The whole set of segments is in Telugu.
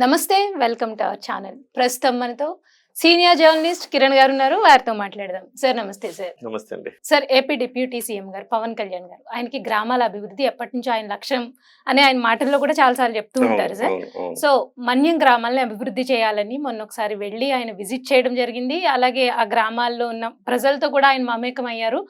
నమస్తే వెల్కమ్ టు అవర్ ఛానల్. ప్రస్తుతం మనతో సీనియర్ జర్నలిస్ట్ కిరణ్ గారు ఉన్నారు. వారితో మాట్లాడదాం. సార్ నమస్తే సార్. నమస్తే అండి. సార్ ఏపీ డిప్యూటీ సీఎం గారు పవన్ కళ్యాణ్ గారు ఆయనకి గ్రామాల అభివృద్ధి ఎప్పటి నుంచో ఆయన లక్ష్యం అని ఆయన మాటల్లో కూడా చాలా సార్లు చెప్తూ ఉంటారు సార్. సో మన్యం గ్రామాలను అభివృద్ధి చేయాలని మొన్న ఒకసారి వెళ్ళి ఆయన విజిట్ చేయడం జరిగింది. అలాగే ఆ గ్రామాల్లో ఉన్న ప్రజలతో కూడా ఆయన మమేకం అయ్యారు,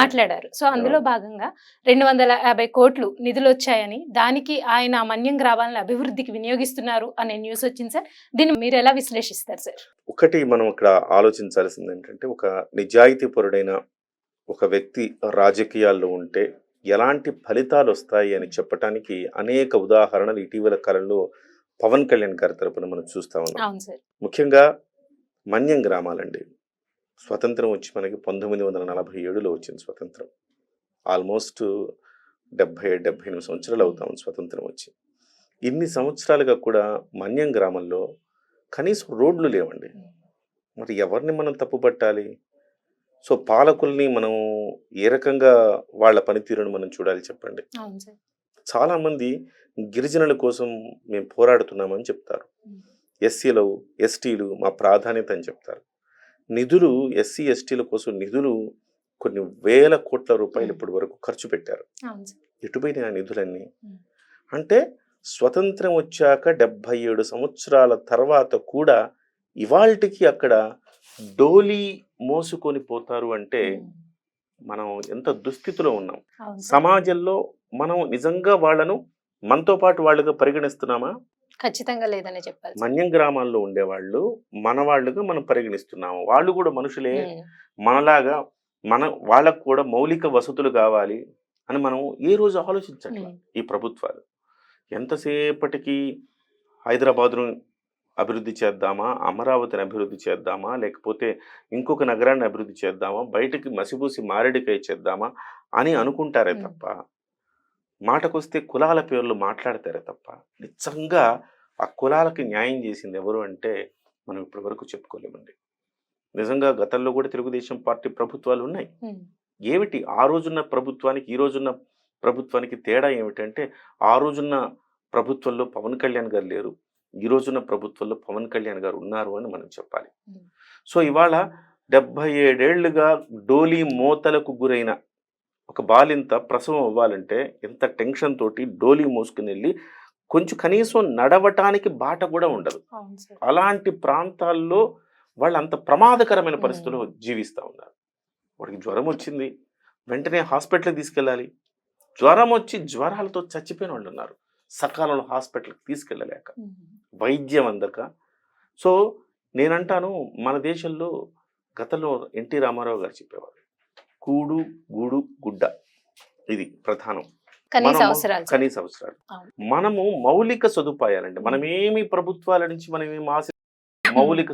మాట్లాడారు. సో అందులో భాగంగా 250 కోట్లు నిధులు వచ్చాయని దానికి ఆయన మన్యం గ్రామాలను అభివృద్ధికి వినియోగిస్తున్నారు అనే న్యూస్ వచ్చింది సార్. దీన్ని మీరు ఎలా విశ్లేషిస్తారు సార్? ఒకటి మనం ఇక్కడ ఆలోచించాల్సింది ఏంటంటే, ఒక నిజాయితీపరుడైన ఒక వ్యక్తి రాజకీయాల్లో ఉంటే ఎలాంటి ఫలితాలు వస్తాయి అని చెప్పడానికి అనేక ఉదాహరణలు ఇటీవల కాలంలో పవన్ కళ్యాణ్ గారి తరపున మనం చూస్తా ఉన్నాం. ముఖ్యంగా మన్యం గ్రామాలండి. స్వతంత్రం వచ్చి మనకి 1947లో వచ్చింది స్వతంత్రం. ఆల్మోస్ట్ 70-78 సంవత్సరాలు అవుతాం స్వతంత్రం వచ్చి. ఇన్ని సంవత్సరాలుగా కూడా మన్యం గ్రామంలో కనీసం రోడ్లు లేవండి. మరి ఎవరిని మనం తప్పు పట్టాలి? సో పాలకుల్ని మనం ఏ రకంగా వాళ్ళ పనితీరును మనం చూడాలి చెప్పండి. చాలామంది గిరిజనుల కోసం మేము పోరాడుతున్నామని చెప్తారు. ఎస్సీలు ఎస్టీలు మా ప్రాధాన్యత అని చెప్తారు. నిధులు ఎస్సీ ఎస్టీల కోసం నిధులు కొన్ని వేల కోట్ల రూపాయలు ఇప్పటి వరకు ఖర్చు పెట్టారు. ఎటుపోయిన ఆ నిధులన్నీ అంటే స్వతంత్రం వచ్చాక 77 సంవత్సరాల తర్వాత కూడా ఇవాళకి అక్కడ డోలీ మోసుకొని పోతారు అంటే మనం ఎంత దుస్థితిలో ఉన్నాం. సమాజంలో మనం నిజంగా వాళ్ళను మనతో పాటు వాళ్ళుగా పరిగణిస్తున్నామా? ఖచ్చితంగా లేదని చెప్పాలి. మన్యం గ్రామాల్లో ఉండేవాళ్ళు మన వాళ్ళుగా మనం పరిగణిస్తున్నాము. వాళ్ళు కూడా మనుషులే, మనలాగా వాళ్ళకు కూడా మౌలిక వసతులు కావాలి అని మనం ఏ రోజు ఆలోచించట్లా ఈ ప్రభుత్వాలు. ఎంతసేపటికి హైదరాబాద్ను అభివృద్ధి చేద్దామా, అమరావతిని అభివృద్ధి చేద్దామా, లేకపోతే ఇంకొక నగరాన్ని అభివృద్ధి చేద్దామా, బయటకి మసిబూసి మారేడుకాయ చేద్దామా అని అనుకుంటారే తప్ప, మాటకొస్తే కులాల పేర్లు మాట్లాడతారే తప్ప నిజంగా ఆ కులాలకి న్యాయం చేసింది ఎవరు అంటే మనం ఇప్పటి వరకు చెప్పుకోలేమండి. నిజంగా గతంలో కూడా తెలుగుదేశం పార్టీ ప్రభుత్వాలు ఉన్నాయి. ఏమిటి ఆ రోజున్న ప్రభుత్వానికి ఈ రోజున్న ప్రభుత్వానికి తేడా ఏమిటంటే, ఆ రోజున్న ప్రభుత్వంలో పవన్ కళ్యాణ్ గారు లేరు, ఈ రోజున్న ప్రభుత్వంలో పవన్ కళ్యాణ్ గారు ఉన్నారు అని మనం చెప్పాలి. సో ఇవాళ 77 ఏళ్లుగా డోలీ మోతలకు గురైన ఒక బాలింత ప్రసవం అవ్వాలంటే ఎంత టెన్షన్ తోటి డోలీ మోసుకుని వెళ్ళి కొంచెం కనీసం నడవటానికి బాట కూడా ఉండదు. అలాంటి ప్రాంతాల్లో వాళ్ళు అంత ప్రమాదకరమైన పరిస్థితుల్లో జీవిస్తూ ఉన్నారు. వాడికి జ్వరం వచ్చింది, వెంటనే హాస్పిటల్కి తీసుకెళ్ళాలి. జ్వరం వచ్చి జ్వరాలతో చచ్చిపోయిన వాళ్ళు ఉన్నారు, సకాలంలో హాస్పిటల్కి తీసుకెళ్ళలేక, వైద్యం అందక. సో నేనంటాను, మన దేశంలో గతంలో ఎన్టీ రామారావు గారు చెప్పేవారు, కూడు గూడు గుడ్డ, ఇది ప్రధానం, కనీస అవసరాలు. మనము మౌలిక సదుపాయాలండి. మనమేమి ప్రభుత్వాల నుంచి మనమేమి ఆశ, మౌలిక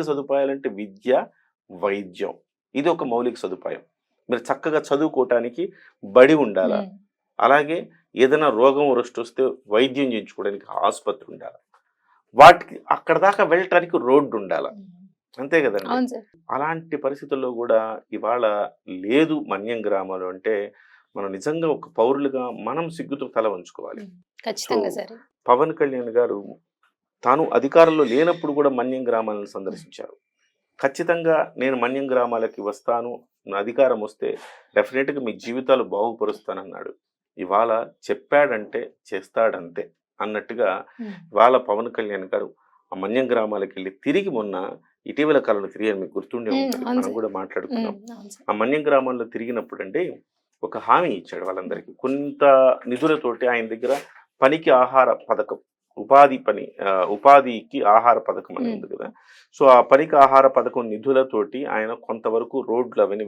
సదుపాయాలంటే విద్య, వైద్యం, ఇది ఒక మౌలిక సదుపాయం. మీరు చక్కగా చదువుకోవటానికి బడి ఉండాలా, అలాగే ఏదైనా రోగం వృష్టి వస్తే వైద్యం చేయించుకోవడానికి ఆసుపత్రి ఉండాలి, వాటికి అక్కడ దాకా వెళ్ళటానికి రోడ్డు ఉండాలా, అంతే కదండి. అలాంటి పరిస్థితుల్లో కూడా ఇవాళ లేదు మన్యం గ్రామాలు అంటే మనం నిజంగా ఒక పౌరులుగా మనం సిగ్గుతో తల వంచుకోవాలి. పవన్ కళ్యాణ్ గారు తాను అధికారంలో లేనప్పుడు కూడా మన్యం గ్రామాలను సందర్శించారు. ఖచ్చితంగా నేను మన్యం గ్రామాలకి వస్తాను, నా అధికారం వస్తే డెఫినెట్గా మీ జీవితాలు బాగుపరుస్తానన్నాడు. ఇవాళ చెప్పాడంటే చేస్తాడంతే అన్నట్టుగా ఇవాళ పవన్ కళ్యాణ్ గారు ఆ మన్యం గ్రామాలకు వెళ్ళి తిరిగి మొన్న ఇటీవల కాలంలో తిరిగాను, మీకు గుర్తుండే ఉంటుంది, మనం కూడా మాట్లాడుకున్నాం. ఆ మన్యం గ్రామాల్లో తిరిగినప్పుడు అంటే ఒక హామీ ఇచ్చాడు వాళ్ళందరికీ. కొంత నిధులతోటి ఆయన దగ్గర పనికి ఆహార పథకం, ఉపాధికి ఆహార పథకం అని ఉంది కదా. సో ఆ పనికి ఆహార పథకం నిధులతోటి ఆయన కొంతవరకు రోడ్లు అవన్నీ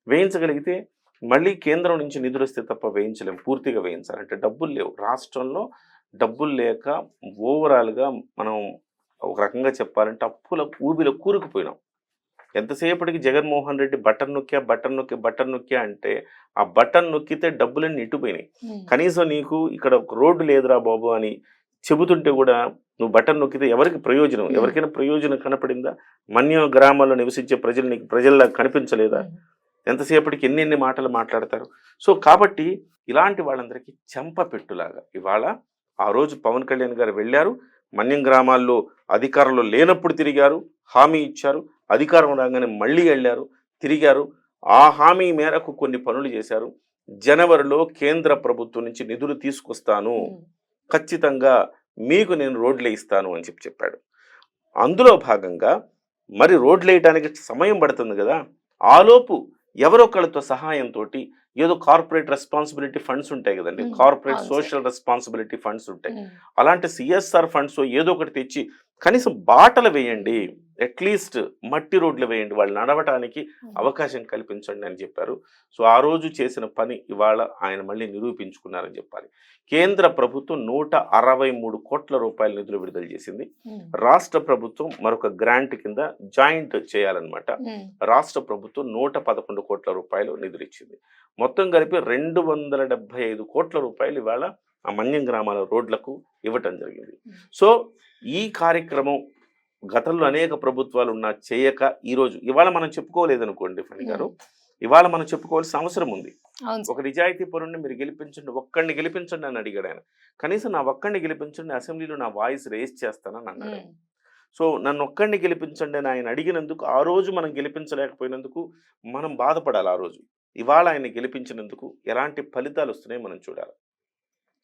వేయించగలిగితే మళ్ళీ కేంద్రం నుంచి నిధులు వస్తే తప్ప వేయించలేము, పూర్తిగా వేయించాలంటే డబ్బులు లేవు. రాష్ట్రంలో డబ్బులు లేక ఓవరాల్గా మనం ఒక రకంగా చెప్పాలంటే అప్పుల ఊబిలో కూరుకుపోయినాం. ఎంతసేపటికి జగన్మోహన్ రెడ్డి బటన్ నొక్కా అంటే ఆ బటన్ నొక్కితే డబ్బులన్నీ ఇటుపోయినాయి. కనీసం నీకు ఇక్కడ ఒక రోడ్డు లేదురా బాబు అని చెబుతుంటే కూడా నువ్వు బటన్ నొక్కితే ఎవరికి ప్రయోజనం? ఎవరికైనా ప్రయోజనం కనపడిందా? మన్యం గ్రామాల్లో నివసించే ప్రజల్లా కనిపించలేదా? ఎంతసేపటికి ఎన్ని మాటలు మాట్లాడతారు. సో కాబట్టి ఇలాంటి వాళ్ళందరికీ చెంపపెట్టులాగా ఇవాళ ఆ రోజు పవన్ కళ్యాణ్ గారు వెళ్ళారు, మన్యం గ్రామాల్లో అధికారంలో లేనప్పుడు తిరిగారు, హామీ ఇచ్చారు, అధికారం రాగానే మళ్ళీ వెళ్ళారు, తిరిగారు. ఆ హామీ మేరకు కొన్ని పనులు చేశారు. జనవరిలో కేంద్ర ప్రభుత్వం నుంచి నిధులు తీసుకొస్తాను, ఖచ్చితంగా మీకు నేను రోడ్లు ఇస్తాను అని చెప్పాడు. అందులో భాగంగా మరి రోడ్లు వేయడానికి సమయం పడుతుంది కదా, ఆలోపు ఎవరొకళ్ళతో సహాయంతో ఏదో కార్పొరేట్ రెస్పాన్సిబిలిటీ ఫండ్స్ ఉంటాయి కదండి, కార్పొరేట్ సోషల్ రెస్పాన్సిబిలిటీ ఫండ్స్ ఉంటాయి, అలాంటి సిఎస్ఆర్ ఫండ్స్ ఏదో ఒకటి తెచ్చి కనీసం బాటలు వేయండి, అట్లీస్ట్ మట్టి రోడ్లు వేయండి, వాళ్ళు నడవటానికి అవకాశం కల్పించండి అని చెప్పారు. సో ఆ రోజు చేసిన పని ఇవాళ ఆయన మళ్ళీ నిరూపించుకున్నారని చెప్పాలి. కేంద్ర ప్రభుత్వం 163 కోట్ల రూపాయల నిధులు విడుదల చేసింది. రాష్ట్ర ప్రభుత్వం మరొక గ్రాంట్ కింద జాయింట్ చేయాలన్నమాట. రాష్ట్ర ప్రభుత్వం 111 కోట్ల రూపాయలు నిధులు ఇచ్చింది. మొత్తం కలిపి 275 కోట్ల రూపాయలు ఇవాళ ఆ మన్యం గ్రామాల రోడ్లకు ఇవ్వటం జరిగింది. సో ఈ కార్యక్రమం గతంలో అనేక ప్రభుత్వాలు ఉన్నా చేయక ఈరోజు ఇవాళ మనం చెప్పుకోలేదనుకోండి ఫణి గారు, ఇవాళ మనం చెప్పుకోవాల్సిన అవసరం ఉంది. ఒక నిజాయితీ పరుణ్ణి మీరు గెలిపించండి, ఒక్కడిని గెలిపించండి అని అడిగాడు ఆయన. కనీసం నా ఒక్కడిని గెలిపించండి, అసెంబ్లీలో నా వాయిస్ రేస్ చేస్తానని అన్నాడు. సో నన్ను ఒక్కడిని గెలిపించండి అని ఆయన అడిగినందుకు, ఆ రోజు మనం గెలిపించలేకపోయినందుకు మనం బాధపడాలి. ఆ రోజు ఇవాళ ఆయన గెలిపించినందుకు ఎలాంటి ఫలితాలు వస్తున్నాయో మనం చూడాలి.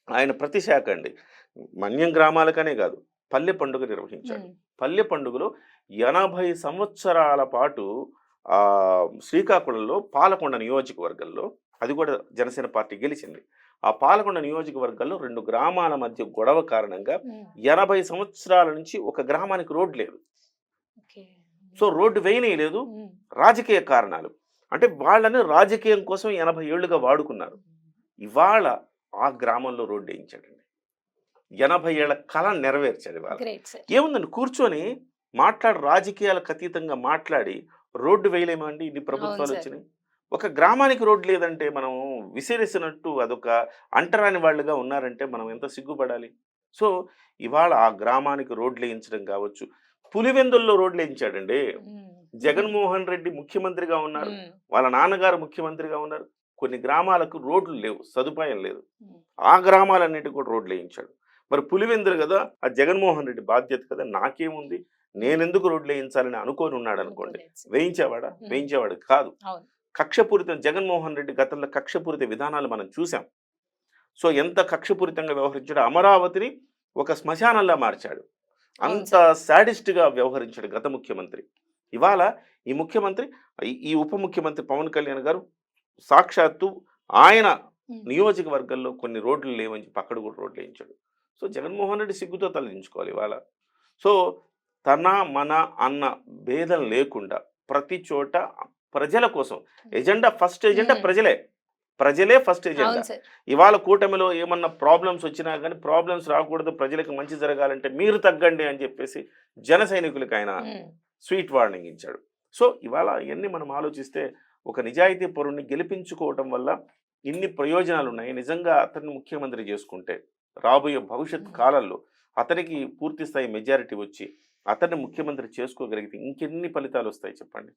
ఆయన ప్రతి శాఖ అండి, మన్యం గ్రామాలకనే కాదు, పల్లె పండుగ నిర్వహించాడు. పల్లె పండుగలో 80 సంవత్సరాల పాటు శ్రీకాకుళంలో పాలకొండ నియోజకవర్గంలో, అది కూడా జనసేన పార్టీ గెలిచింది, ఆ పాలకొండ నియోజకవర్గంలో 2 గ్రామాల మధ్య గొడవ కారణంగా 80 సంవత్సరాల నుంచి ఒక గ్రామానికి రోడ్డు లేదు. సో రోడ్డు వేయలేదు, రాజకీయ కారణాలు, అంటే వాళ్ళని రాజకీయం కోసం 80 ఏళ్లుగా వాడుకున్నారు. ఇవాళ ఆ గ్రామంలో రోడ్డు వేయించాడండి, 80 ఏళ్ల కళ నెరవేర్చాడు. ఇవాళ ఏముందండి, కూర్చొని మాట్లాడి రాజకీయాలకు అతీతంగా మాట్లాడి రోడ్డు వేయలేమండి, ఇన్ని ప్రభుత్వాలు వచ్చినాయి. ఒక గ్రామానికి రోడ్డు లేదంటే మనం విసిరేసినట్టు, అదొక అంటరాని వాళ్ళుగా ఉన్నారంటే మనం ఎంత సిగ్గుపడాలి. సో ఇవాళ ఆ గ్రామానికి రోడ్లు వేయించడం కావచ్చు, పులివెందుల్లో రోడ్లు వేయించాడండి. జగన్మోహన్ రెడ్డి ముఖ్యమంత్రిగా ఉన్నారు, వాళ్ళ నాన్నగారు ముఖ్యమంత్రిగా ఉన్నారు, కొన్ని గ్రామాలకు రోడ్లు లేవు, సదుపాయం లేదు, ఆ గ్రామాలన్నిటికీ కూడా రోడ్లు వేయించాడు. మరి పులివెందులు కదా, ఆ జగన్మోహన్ రెడ్డి బాధ్యత కదా, నాకేముంది, నేనెందుకు రోడ్లు వేయించాలని అనుకోని ఉన్నాడు అనుకోండి, వేయించేవాడా? వేయించేవాడు కాదు. కక్షపూరితం, జగన్మోహన్ రెడ్డి గతంలో కక్షపూరిత విధానాలు మనం చూసాం. సో ఎంత కక్షపూరితంగా వ్యవహరించాడు, అమరావతిని ఒక శ్మశానంలా మార్చాడు, అంత సాడిస్ట్గా వ్యవహరించాడు గత ముఖ్యమంత్రి. ఇవాళ ఈ ముఖ్యమంత్రి, ఈ ఉప ముఖ్యమంత్రి పవన్ కళ్యాణ్ గారు సాక్షాత్తు ఆయన నియోజకవర్గంలో కొన్ని రోడ్లు లేవని చెప్పి అక్కడ కూడా రోడ్లు వేయించాడు. సో జగన్మోహన్ రెడ్డి సిగ్గుతో తలదించుకోవాలి ఇవాళ. సో తన మన అన్న భేదం లేకుండా ప్రతి చోట ప్రజల కోసం ఎజెండా, ఫస్ట్ ఎజెండా ప్రజలే ఫస్ట్ ఎజెండా. ఇవాళ కూటమిలో ఏమన్నా ప్రాబ్లమ్స్ వచ్చినా కానీ ప్రాబ్లమ్స్ రాకూడదు, ప్రజలకు మంచి జరగాలంటే మీరు తగ్గండి అని చెప్పేసి జన సైనికులకు ఆయన స్వీట్ వార్నింగ్ ఇచ్చాడు. సో ఇవాళ ఇవన్నీ మనం ఆలోచిస్తే ఒక నిజాయితీ పరుణ్ణి గెలిపించుకోవటం వల్ల ఇన్ని ప్రయోజనాలు ఉన్నాయి. నిజంగా అతన్ని ముఖ్యమంత్రి చేసుకుంటే రాబోయే భవిష్యత్ కాలంలో అతనికి పూర్తి స్థాయి మెజారిటీ వచ్చి అతన్ని ముఖ్యమంత్రి చేసుకోగలిగితే ఇంకెన్ని ఫలితాలు వస్తాయి చెప్పండి.